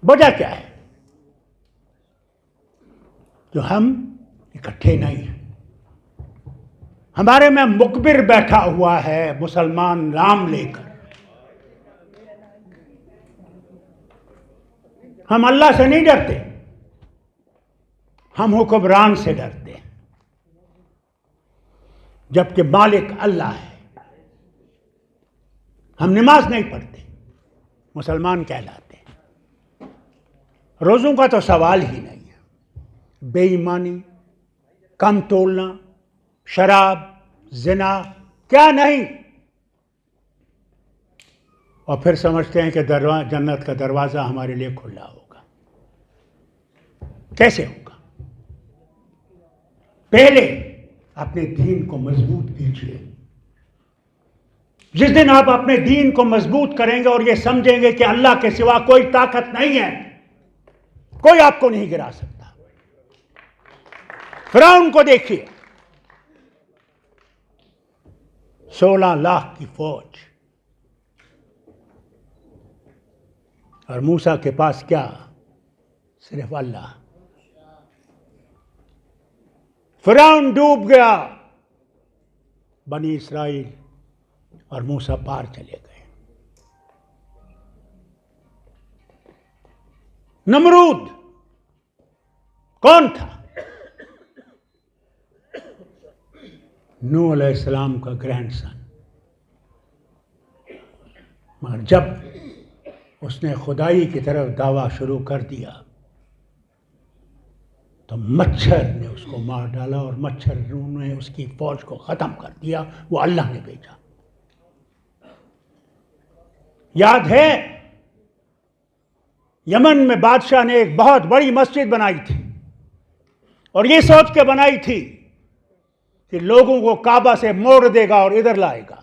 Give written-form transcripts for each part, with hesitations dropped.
वजह क्या है? जो हम इकट्ठे नहीं हैं। हमारे में मुकबिर बैठा हुआ है मुसलमान नाम लेकर। हम अल्लाह से नहीं डरते, हम हुक्मरान से डरते हैं, जबकि मालिक अल्लाह है। हम नमाज नहीं पढ़ते, मुसलमान कहलाते हैं। रोज़ों का तो सवाल ही नहीं है। बेईमानी, कम तोलना, शराब, जिना, क्या नहीं। और फिर समझते हैं कि जन्नत का दरवाज़ा हमारे लिए खुला होगा। कैसे होगा? पहले अपने दीन को मजबूत कीजिए। जिस दिन आप अपने दीन को मजबूत करेंगे और ये समझेंगे कि अल्लाह के सिवा कोई ताकत नहीं है, कोई आपको नहीं गिरा सकता। फिरौन को देखिए, 16 लाख की फौज, और मूसा के पास क्या? सिर्फ अल्लाह। फिरौन डूब गया, बनी इस्राइल और मूसा पार चले गए। नमरूद कौन था? नूह अलैहिस्सलाम का ग्रैंडसन। मगर जब उसने खुदाई की तरफ दावा शुरू कर दिया तो मच्छर ने उसको मार डाला, और मच्छर ने उसकी फौज को ख़त्म कर दिया। वो अल्लाह ने भेजा। याद है, यमन में बादशाह ने एक बहुत बड़ी मस्जिद बनाई थी, और ये सोच के बनाई थी कि लोगों को काबा से मोड़ देगा और इधर लाएगा,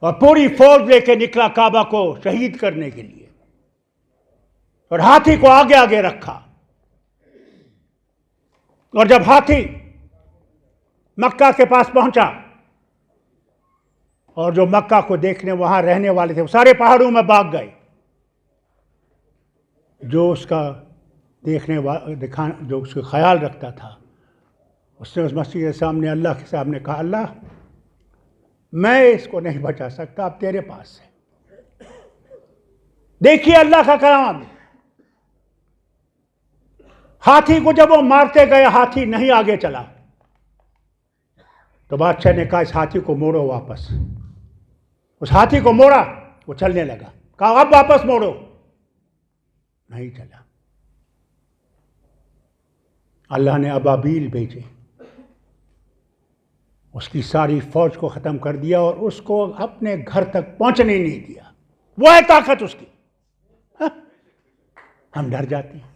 और पूरी फौज लेके निकला काबा को शहीद करने के लिए, और हाथी को आगे आगे रखा। और जब हाथी मक्का के पास पहुंचा, और जो मक्का को देखने वहां रहने वाले थे वो सारे पहाड़ों में भाग गए। जो उसका जो उसका ख्याल रखता था, उसने उस मस्जिद के सामने अल्लाह के सामने कहा, अल्लाह मैं इसको नहीं बचा सकता, अब तेरे पास है। देखिए अल्लाह का कलाम। हाथी को जब वो मारते गए, हाथी नहीं आगे चला, तो बादशाह ने कहा, इस हाथी को मोड़ो वापस। उस हाथी को मोड़ा, वो चलने लगा। कहा अब वापस मोड़ो, नहीं चला। अल्लाह ने अबाबील भेजे, उसकी सारी फौज को ख़त्म कर दिया, और उसको अपने घर तक पहुंचने नहीं दिया। वो है ताकत उसकी। हम डर जाते हैं,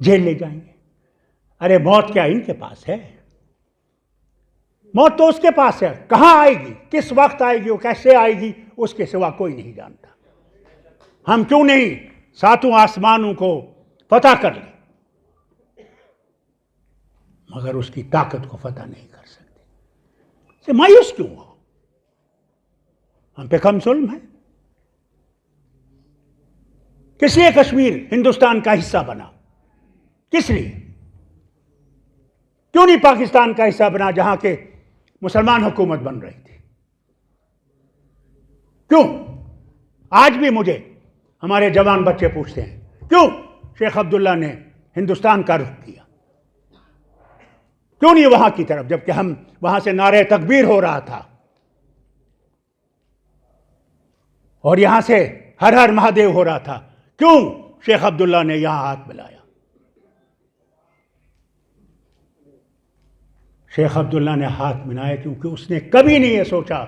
जेल ले जाएंगे। अरे मौत क्या इनके पास है? मौत तो उसके पास है। कहां आएगी, किस वक्त आएगी, वो कैसे आएगी, उसके सिवा कोई नहीं जानता। हम क्यों नहीं सातों आसमानों को फतह कर लें, मगर उसकी ताकत को फतह नहीं कर सकते। से मायूस क्यों हो? हम पे कम जुल्म है। किस लिए कश्मीर हिंदुस्तान का हिस्सा बना? किस लिए? क्यों नहीं पाकिस्तान का हिस्सा बना, जहां के मुसलमान हुकूमत बन रही थी? क्यों? आज भी मुझे हमारे जवान बच्चे पूछते हैं, क्यों शेख अब्दुल्ला ने हिंदुस्तान का रुख किया, क्यों नहीं वहां की तरफ, जबकि हम वहां से नारे तकबीर हो रहा था, और यहां से हर हर महादेव हो रहा था। क्यों शेख अब्दुल्ला ने यहां हाथ मिलाया? शेख अब्दुल्ला ने हाथ मिलाया क्योंकि उसने कभी नहीं ये सोचा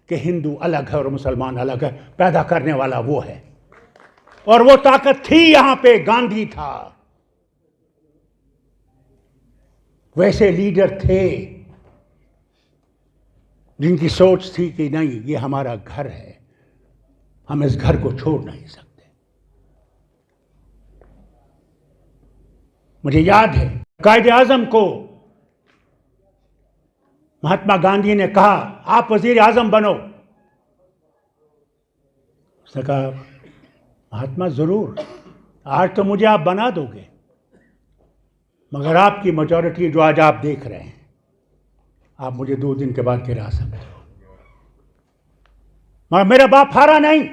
कि हिंदू अलग है और मुसलमान अलग है। पैदा करने वाला वो है, और वो ताकत थी यहां पे, गांधी था। वैसे लीडर थे जिनकी सोच थी कि नहीं, ये हमारा घर है, हम इस घर को छोड़ नहीं सकते। मुझे याद है कायदे आजम को महात्मा गांधी ने कहा, आप वजीर आजम बनो। उसने कहा, महात्मा ज़रूर, आज तो मुझे आप बना दोगे, मगर आपकी मेजॉरिटी जो आज आप देख रहे हैं, आप मुझे 2 दिन के बाद गिरा सकते हो। मगर मेरा बाप हारा नहीं,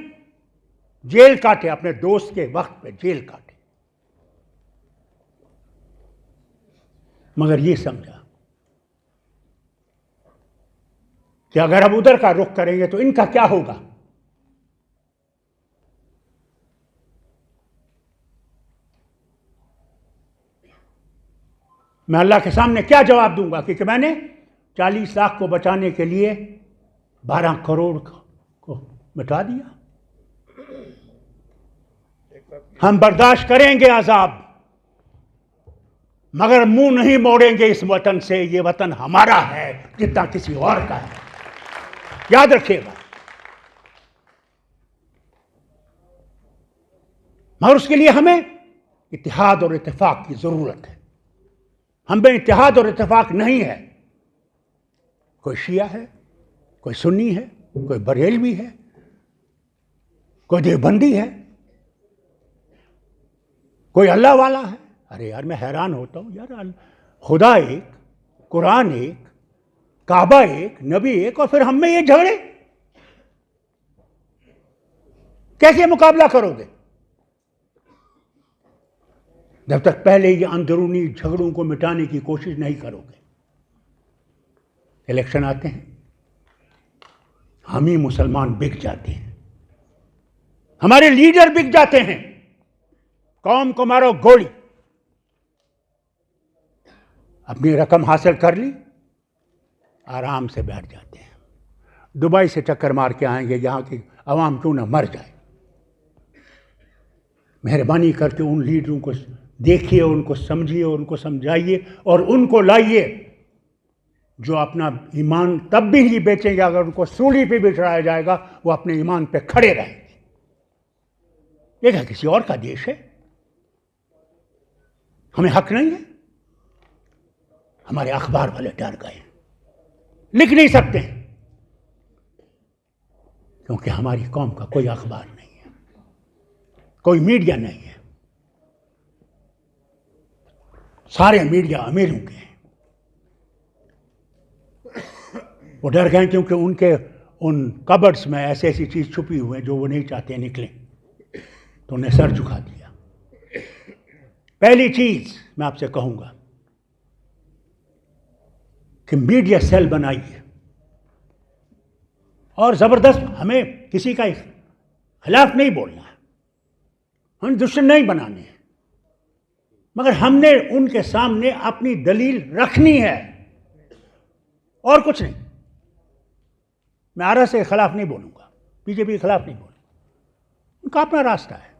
जेल काटे, अपने दोस्त के वक्त पे जेल काटे, मगर ये समझा कि अगर हम उधर का रुख करेंगे तो इनका क्या होगा। मैं अल्लाह के सामने क्या जवाब दूंगा कि मैंने 40 लाख को बचाने के लिए 12 करोड़ को मिटा दिया। हम बर्दाश्त करेंगे अजाब, मगर मुंह नहीं मोड़ेंगे इस वतन से। ये वतन हमारा है जितना किसी और का है, याद रखिएगा। मगर उसके लिए हमें इत्तेहाद और इत्तेफाक की जरूरत है। हम में इत्तेहाद और इत्तेफाक नहीं है। कोई शिया है, कोई सुन्नी है, कोई बरेलवी है, कोई देवबंदी है, कोई अल्लाह वाला है। अरे यार, मैं हैरान होता हूं यार, खुदा एक, कुरान एक, काबा एक, नबी एक, और फिर हम में ये झगड़े कैसे मुकाबला करोगे? जब तक पहले ये अंदरूनी झगड़ों को मिटाने की कोशिश नहीं करोगे। इलेक्शन आते हैं, हम ही मुसलमान बिक जाते हैं, हमारे लीडर बिक जाते हैं। कौम को मारो गोली, अपनी रकम हासिल कर ली, आराम से बैठ जाते हैं। दुबई से चक्कर मार के आएंगे, यहां की आवाम क्यों ना मर जाए। मेहरबानी करके उन लीडरों को देखिए, उनको समझिए, उनको समझाइए और उनको लाइए जो अपना ईमान तब भी नहीं बेचेंगे अगर उनको सूली पे भी चढ़ाया जाएगा, वो अपने ईमान पे खड़े रहेंगे। ये क्या किसी और का देश है? हमें हक नहीं है? हमारे अखबार वाले डर गए, लिख नहीं सकते क्योंकि हमारी कौम का कोई अखबार नहीं है, कोई मीडिया नहीं है। सारे मीडिया अमीरों के हैं। वो डर गए क्योंकि उनके उन कबर्ड्स में ऐसी ऐसी चीज छुपी हुई है जो वो नहीं चाहते निकले, तो उन्हें सर झुका दिया। पहली चीज मैं आपसे कहूंगा कि मीडिया सेल बनाइए और जबरदस्त, हमें किसी का खिलाफ नहीं बोलना है, हम दुश्मन नहीं बनाने हैं, मगर हमने उनके सामने अपनी दलील रखनी है और कुछ नहीं। मैं आरएसएस के खिलाफ नहीं बोलूंगा, बीजेपी के खिलाफ नहीं बोलूंगा, उनका अपना रास्ता है।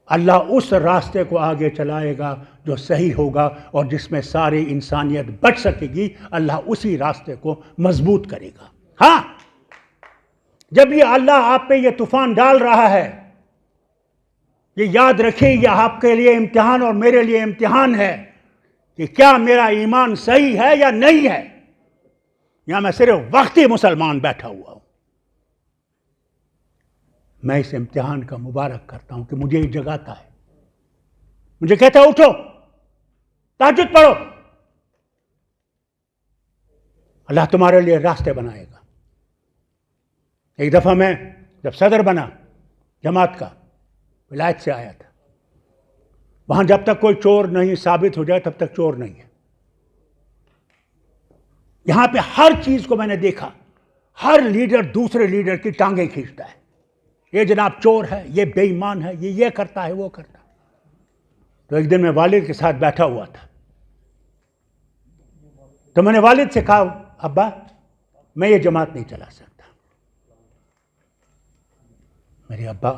अल्लाह उस रास्ते को आगे चलाएगा जो सही होगा और जिसमें सारी इंसानियत बच सकेगी। अल्लाह उसी रास्ते को मजबूत करेगा। हाँ, जब ये अल्लाह आप पे ये तूफान डाल रहा है, ये याद रखिए, यह आपके लिए इम्तिहान और मेरे लिए इम्तिहान है कि क्या मेरा ईमान सही है या नहीं है। यहां मैं सिर्फ वक्ती मुसलमान बैठा हुआ हूं। मैं इस इम्तिहान का मुबारक करता हूं कि मुझे ये जगाता है, मुझे कहता है उठो, तहज्जुद पढ़ो, अल्लाह तुम्हारे लिए रास्ते बनाएगा। एक दफा मैं जब सदर बना जमात का, विलायत से आया था, वहां जब तक कोई चोर नहीं साबित हो जाए तब तक चोर नहीं है। यहां पे हर चीज को मैंने देखा, हर लीडर दूसरे लीडर की टांगें खींचता है, ये जनाब चोर है, ये बेईमान है, ये करता है, वो करता है। तो एक दिन मैं वालिद के साथ बैठा हुआ था, तो मैंने वालिद से कहा, अब्बा मैं ये जमात नहीं चला सकता। मेरे अब्बा,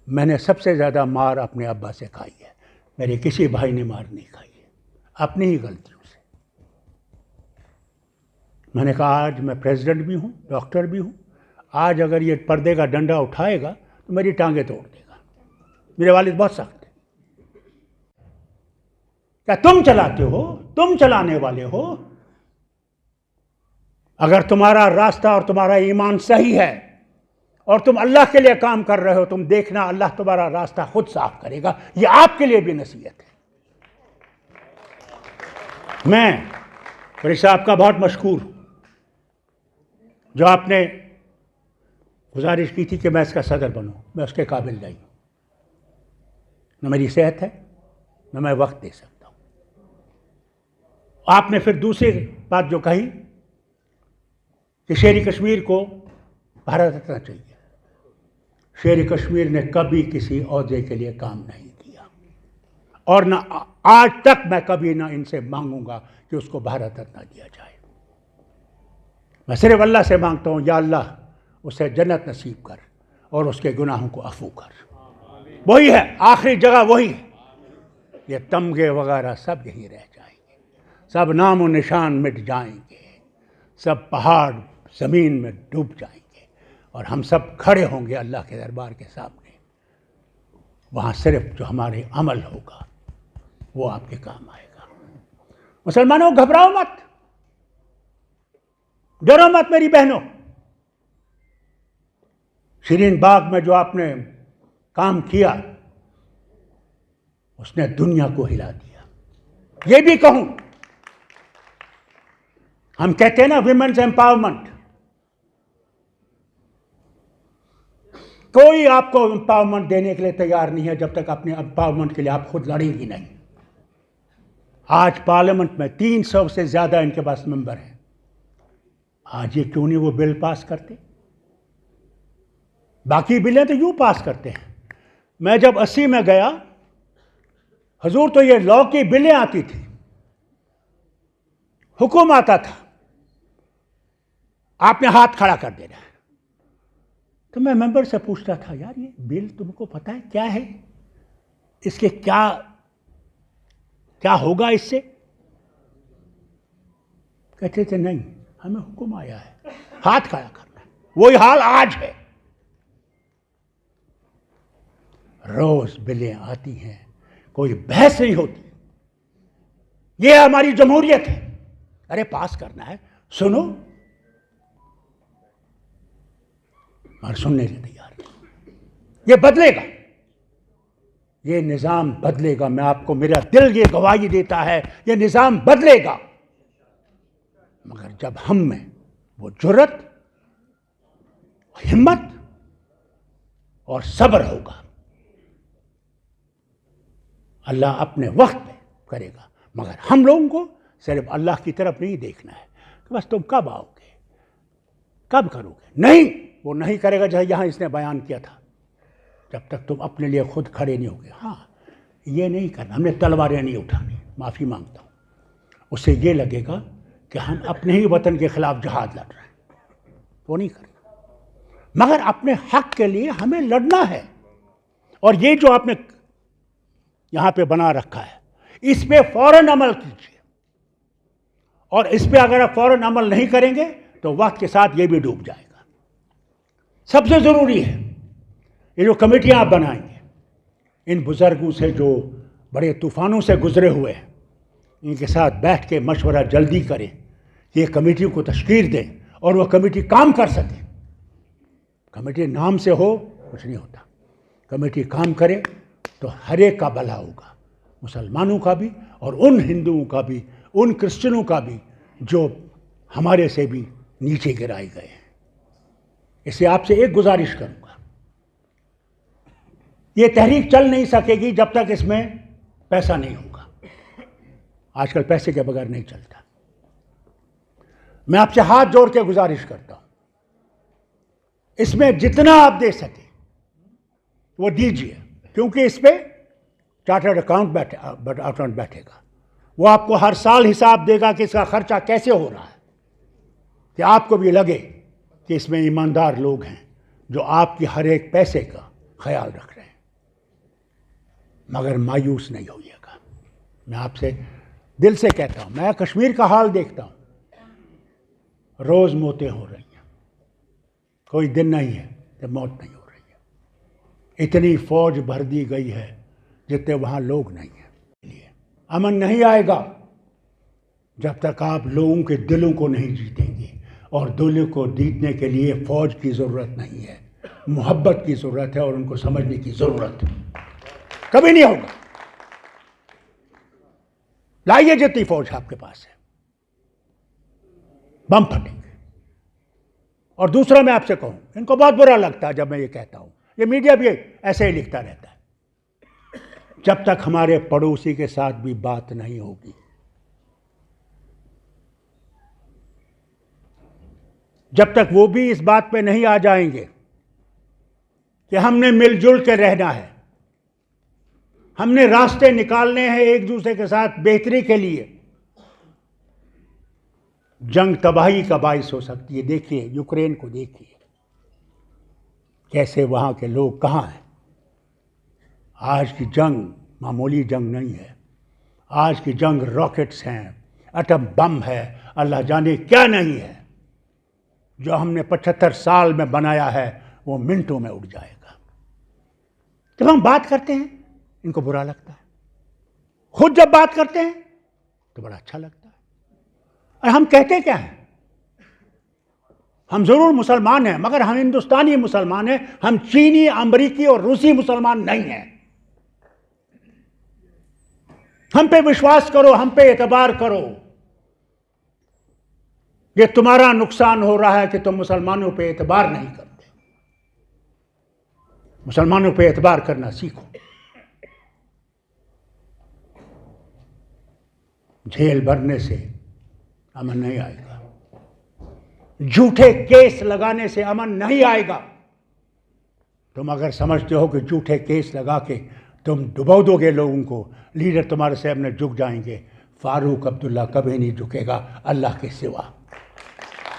मैंने सबसे ज़्यादा मार अपने अब्बा से खाई है, मेरे किसी भाई ने मार नहीं खाई है, अपनी ही गलतियों से। मैंने कहा आज मैं प्रेसिडेंट भी हूँ, डॉक्टर भी हूँ, आज अगर ये पर्दे का डंडा उठाएगा तो मेरी टांगें तोड़ देगा। मेरे वालिद बहुत सख्त है। क्या तुम चलाते हो, तुम चलाने वाले हो? अगर तुम्हारा रास्ता और तुम्हारा ईमान सही है और तुम अल्लाह के लिए काम कर रहे हो, तुम देखना अल्लाह तुम्हारा रास्ता खुद साफ करेगा। ये आपके लिए भी नसीहत है। मैं फरीद साहब का बहुत मशकूर हूँ, जो आपने गुजारिश की थी कि मैं इसका सदर बनूं। मैं उसके काबिल नहीं हूँ, न मेरी सेहत है, न मैं वक्त दे सकता हूँ। आपने फिर दूसरी बात जो कही कि शेर कश्मीर को भारत रत्न चाहिए। शेर कश्मीर ने कभी किसी ओहदे के लिए काम नहीं किया और न आज तक मैं कभी ना इनसे मांगूंगा कि उसको भारत रत्न दिया जाए। मैं सिर्फ अल्लाह से मांगता हूँ, या अल्लाह उसे जन्नत नसीब कर और उसके गुनाहों को अफू कर। वही है, आखिरी जगह वही है। ये तमगे वगैरह सब यहीं रह जाएंगे, सब नामो निशान मिट जाएंगे, सब पहाड़ ज़मीन में डूब जाएंगे और हम सब खड़े होंगे अल्लाह के दरबार के सामने। वहाँ सिर्फ जो हमारे अमल होगा वो आपके काम आएगा। मुसलमानों, घबराओ मत, डरो मत मेरी बहनों। शिरीन बाग में जो आपने काम किया उसने दुनिया को हिला दिया। ये भी कहूं, हम कहते हैं ना विमेन्स एम्पावरमेंट, कोई आपको एम्पावरमेंट देने के लिए तैयार नहीं है जब तक अपने एम्पावरमेंट के लिए आप खुद लड़ेंगी नहीं। आज पार्लियामेंट में 300 से ज्यादा इनके पास मेंबर हैं। आज ये क्यों नहीं वो बिल पास करते? बाकी बिलें तो यूं पास करते हैं। मैं जब 80 में गया, हजूर, तो ये लॉ की बिलें आती थी, हुक्म आता था, आपने हाथ खड़ा कर देना है। तो मैं मेंबर से पूछता था, यार ये बिल तुमको पता है क्या है, इसके क्या क्या होगा इससे? कहते थे नहीं, हमें हुक्म आया है हाथ खड़ा करना है। वही हाल आज है। रोज बिलें आती हैं, कोई बहस नहीं होती। ये हमारी जमहूरियत है। अरे पास करना है, सुनो, और सुनने के तैयार नहीं। ये बदलेगा, ये निज़ाम बदलेगा। मैं आपको, मेरा दिल ये गवाही देता है, ये निज़ाम बदलेगा, मगर जब हम में वो जुर्रत, हिम्मत और सब्र होगा। अल्लाह अपने वक्त में करेगा, मगर हम लोगों को सिर्फ अल्लाह की तरफ नहीं देखना है कि बस तुम कब आओगे, कब करोगे। नहीं, वो नहीं करेगा जैसे यहाँ इसने बयान किया था, जब तक तुम अपने लिए खुद खड़े नहीं होगे। हाँ, ये नहीं करना, हमने तलवारें नहीं उठानी, माफ़ी मांगता हूँ। उससे ये लगेगा कि हम अपने ही वतन के खिलाफ जहाद लड़ रहे हैं, वो नहीं करना। मगर अपने हक के लिए हमें लड़ना है। और ये जो आपने यहाँ पे बना रखा है, इस पे फौरन अमल कीजिए। और इस पे अगर आप फौरन अमल नहीं करेंगे तो वक्त के साथ ये भी डूब जाएगा। सबसे ज़रूरी है ये जो कमेटियाँ आप बनाएंगे, इन बुज़ुर्गों से जो बड़े तूफ़ानों से गुजरे हुए हैं, इनके साथ बैठ के मशवरा जल्दी करें, ये कमेटी को तश्कील दें और वह कमेटी काम कर सके। कमेटी नाम से हो कुछ नहीं होता, कमेटी काम करे तो हर एक का भला होगा, मुसलमानों का भी और उन हिंदुओं का भी, उन क्रिश्चियनों का भी जो हमारे से भी नीचे गिराए गए हैं। इससे आपसे एक गुजारिश करूंगा, ये तहरीक चल नहीं सकेगी जब तक इसमें पैसा नहीं होगा। आजकल पैसे के बगैर नहीं चलता। मैं आपसे हाथ जोड़ के गुजारिश करता हूं, इसमें जितना आप दे सके वो दीजिए, क्योंकि इस पर चार्टर्ड अकाउंटेंट बैठेगा। वो आपको हर साल हिसाब देगा कि इसका खर्चा कैसे हो रहा है, कि आपको भी लगे कि इसमें ईमानदार लोग हैं जो आपकी हर एक पैसे का ख्याल रख रहे हैं। मगर मायूस नहीं होइएगा। मैं आपसे दिल से कहता हूँ, मैं कश्मीर का हाल देखता हूँ, रोज़ मौतें हो रही हैं, कोई दिन नहीं है कि मौत नहीं हो रही है। इतनी फौज भर दी गई है जितने वहाँ लोग नहीं हैं। अमन नहीं आएगा जब तक आप लोगों के दिलों को नहीं जीतेंगे और दुल्हे को जीतने के लिए फौज की ज़रूरत नहीं है, मोहब्बत की ज़रूरत है और उनको समझने की ज़रूरत है। कभी नहीं होगा। लाइए जितनी फौज आपके पास है, बम फटेंगे। और दूसरा मैं आपसे कहूं, इनको बहुत बुरा लगता है जब मैं ये कहता हूं, ये मीडिया भी ऐसे ही लिखता रहता है, जब तक हमारे पड़ोसी के साथ भी बात नहीं होगी, जब तक वो भी इस बात पे नहीं आ जाएंगे कि हमने मिलजुल के रहना है, हमने रास्ते निकालने हैं एक दूसरे के साथ बेहतरी के लिए, जंग तबाही का बाइस हो सकती है। देखिए यूक्रेन को, देखिए कैसे वहां के लोग कहां हैं। आज की जंग मामूली जंग नहीं है, आज की जंग रॉकेट्स हैं, एटम बम है, अल्लाह जाने क्या नहीं है। जो हमने 75 साल में बनाया है वो मिनटों में उड़ जाएगा। जब हम बात करते हैं इनको बुरा लगता है, खुद जब बात करते हैं तो बड़ा अच्छा लगता है। और हम कहते क्या हैं, हम जरूर मुसलमान हैं मगर हम हिंदुस्तानी मुसलमान हैं, हम चीनी, अमरीकी और रूसी मुसलमान नहीं हैं। हम पे विश्वास करो, हम पे एतबार करो। ये तुम्हारा नुकसान हो रहा है कि तुम मुसलमानों पे एतबार नहीं करते। मुसलमानों पे एतबार करना सीखो। झेल भरने से अमन नहीं आएगा, झूठे केस लगाने से अमन नहीं आएगा। तुम अगर समझते हो कि झूठे केस लगा के तुम डुबो दोगे लोगों को, लीडर तुम्हारे सामने झुक जाएंगे, फारूक अब्दुल्ला कभी नहीं झुकेगा अल्लाह के सिवा।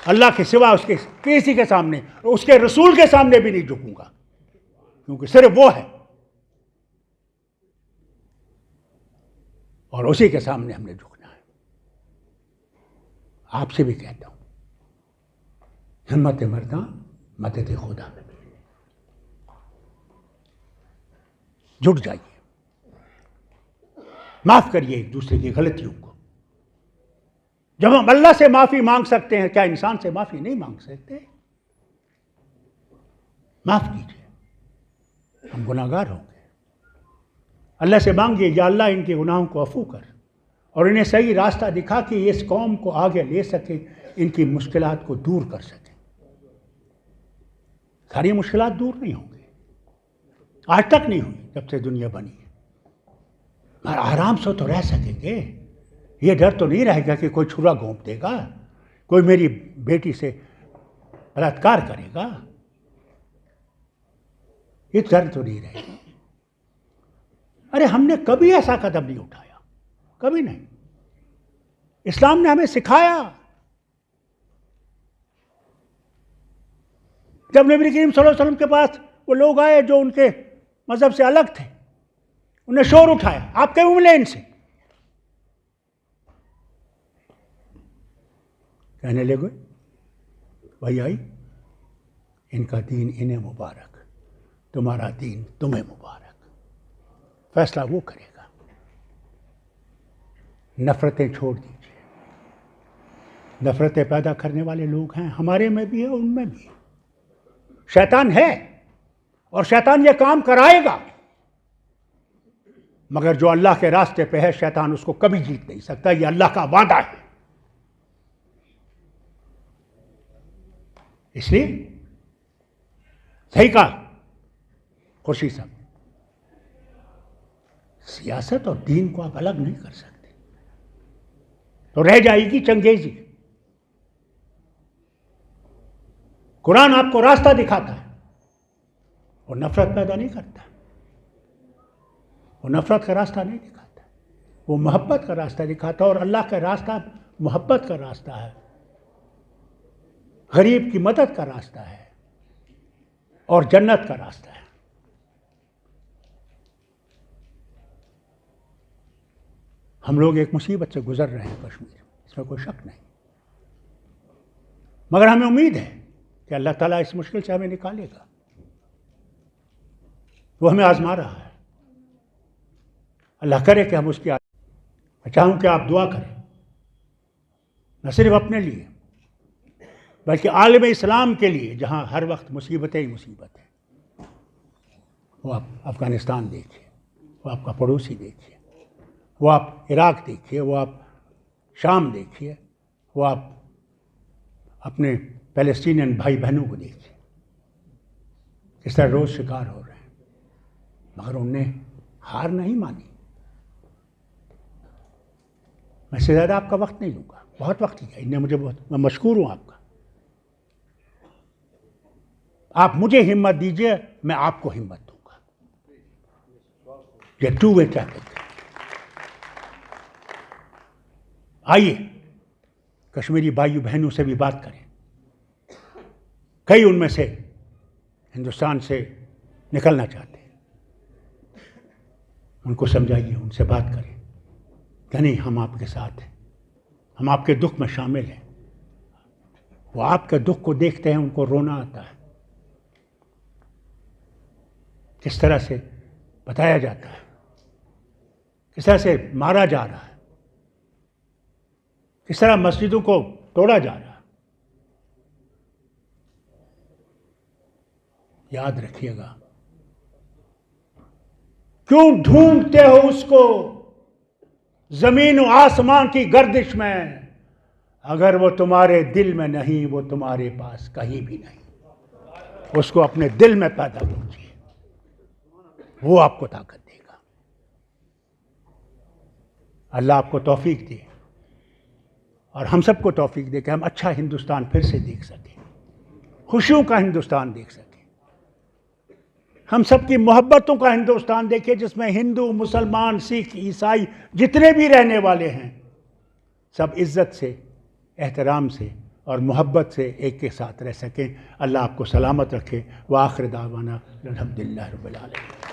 अल्लाह के सिवा उसके किसी के सामने, उसके रसूल के सामने भी नहीं झुकूंगा, क्योंकि सिर्फ वो है और उसी के सामने हमने झुकना है। आपसे भी कहता हूं, हिम्मत मर्दा मदद खुदा में मिले, जुट जाइए, माफ करिए एक दूसरे की गलतियों को। जब हम अल्लाह से माफी मांग सकते हैं, क्या इंसान से माफी नहीं मांग सकते? माफ कीजिए, हम गुनाहगार होंगे। अल्लाह से मांगिए, या अल्लाह इनके गुनाहों को अफू कर और इन्हें सही रास्ता दिखा कि इस कौम को आगे ले सके, इनकी मुश्किलात को दूर कर सके। सारी मुश्किलात दूर नहीं होंगी, आज तक नहीं हुई जब से दुनिया बनी है, मगर आराम से तो रह सकेंगे। ये डर तो नहीं रहेगा कि कोई छुरा घोंप देगा, कोई मेरी बेटी से बलात्कार करेगा, ये डर तो नहीं रहेगा। अरे हमने कभी ऐसा कदम नहीं उठाया, कभी नहीं। इस्लाम ने हमें सिखाया। जब नबी करीम सल्लल्लाहु अलैहि वसल्लम के पास वो लोग आए जो उनके मजहब से अलग थे, उन्हें शोर उठाया, आप क्यों मिले इनसे? कहने लगे, भाई आई, इनका दीन इन्हें मुबारक, तुम्हारा दीन तुम्हें मुबारक। फैसला वो करेगा। नफरतें छोड़ दीजिए। नफरतें पैदा करने वाले लोग हैं, हमारे में भी है, उनमें भी है। शैतान है और शैतान ये काम कराएगा, मगर जो अल्लाह के रास्ते पे है शैतान उसको कभी जीत नहीं सकता। ये अल्लाह का वादा है। इसलिए सही कहा खुर्शीद साहब, सियासत और दीन को आप अलग नहीं कर सकते, तो रह जाएगी चंगेजी। कुरान आपको रास्ता दिखाता है, वो नफरत पैदा नहीं करता, वो नफरत का रास्ता नहीं दिखाता, वो मोहब्बत का रास्ता दिखाता। और अल्लाह का रास्ता मोहब्बत का रास्ता है, गरीब की मदद का रास्ता है और जन्नत का रास्ता है। हम लोग एक मुसीबत से गुजर रहे हैं कश्मीर, इसमें कोई शक नहीं, मगर हमें उम्मीद है कि अल्लाह ताला इस मुश्किल से हमें निकालेगा। वो हमें आजमा रहा है। अल्लाह करे कि हम उसकी मैं चाहूं कि आप दुआ करें, न सिर्फ अपने लिए बल्कि आलम इस्लाम के लिए जहाँ हर वक्त मुसीबतें ही मुसीबत है। वो आप अफ़गानिस्तान देखिए, वो आपका पड़ोसी देखिए, वो आप इराक़ देखिए, वो आप शाम देखिए, वो आप अपने पैलेस्टीनियन भाई बहनों को देखिए, इस तरह रोज़ शिकार हो रहे हैं, मगर उनने हार नहीं मानी। मैं इससे ज़्यादा आपका वक्त नहीं लूँगा, बहुत वक्त लिया इन्हें मुझे, बहुत मैं मशकूर हूँ आपका। आप मुझे हिम्मत दीजिए, मैं आपको हिम्मत दूंगा। ये टू वे ट्रैफिक है। आइए कश्मीरी भाइयों बहनों से भी बात करें। कई उनमें से हिंदुस्तान से निकलना चाहते हैं, उनको समझाइए, उनसे बात करें कि नहीं, हम आपके साथ हैं, हम आपके दुख में शामिल हैं। वो आपके दुख को देखते हैं, उनको रोना आता है। किस तरह से बताया जाता है, किस तरह से मारा जा रहा है, किस तरह मस्जिदों को तोड़ा जा रहा है। याद रखिएगा, क्यों ढूंढते हो उसको जमीन और आसमान की गर्दिश में? अगर वो तुम्हारे दिल में नहीं, वो तुम्हारे पास कहीं भी नहीं। उसको अपने दिल में पैदा कीजिए, वो आपको ताकत देगा। अल्लाह आपको तौफीक दे और हम सबको तौफीक दे कि हम अच्छा हिंदुस्तान फिर से देख सकें, खुशियों का हिंदुस्तान देख सकें, हम सबकी मोहब्बतों का हिंदुस्तान देखें, जिसमें हिंदू, मुसलमान, सिख, ईसाई जितने भी रहने वाले हैं, सब इज़्ज़त से, एहतराम से और मोहब्बत से एक के साथ रह सकें। अल्लाह आपको सलामत रखे। व आखिर दावाना अल्हम्दुलिल्लाहि रब्बिल आलमीन।